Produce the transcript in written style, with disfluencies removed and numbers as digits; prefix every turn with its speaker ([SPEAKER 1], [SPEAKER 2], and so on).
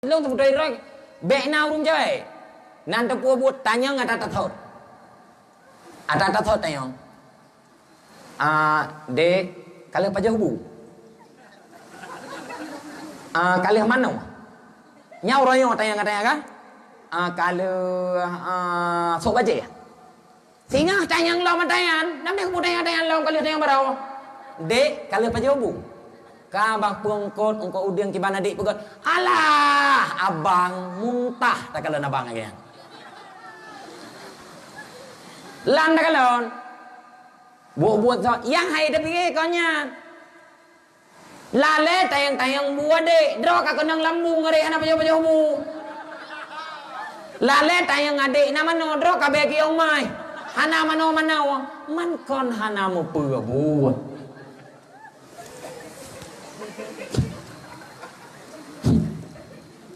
[SPEAKER 1] Long tu betul roi. Bek na rum jai. Nan tu buat tanya ngata tathot. Ada tathot tanya. De kalau pajak hubu. Kalau mana? Nyau royo tanya kan? Kalau sok baca ya. Singa tanya lo matayan. Namanya aku tanya lo kalau tanya berapa? De kalau pajak hubu. Kabang pungkot engkau udiang kibana dik pegot. Alah, abang muntah tak kalon abang lagi. Lan tak kalon. Buat so yang hai dah pergi konya. Lale tayang buat dek. Dro ka konang lambung ngare anak pajo mu. Lale tayang adik nama no dro ka beki ong mai. Hana mano man kon hana mu buat.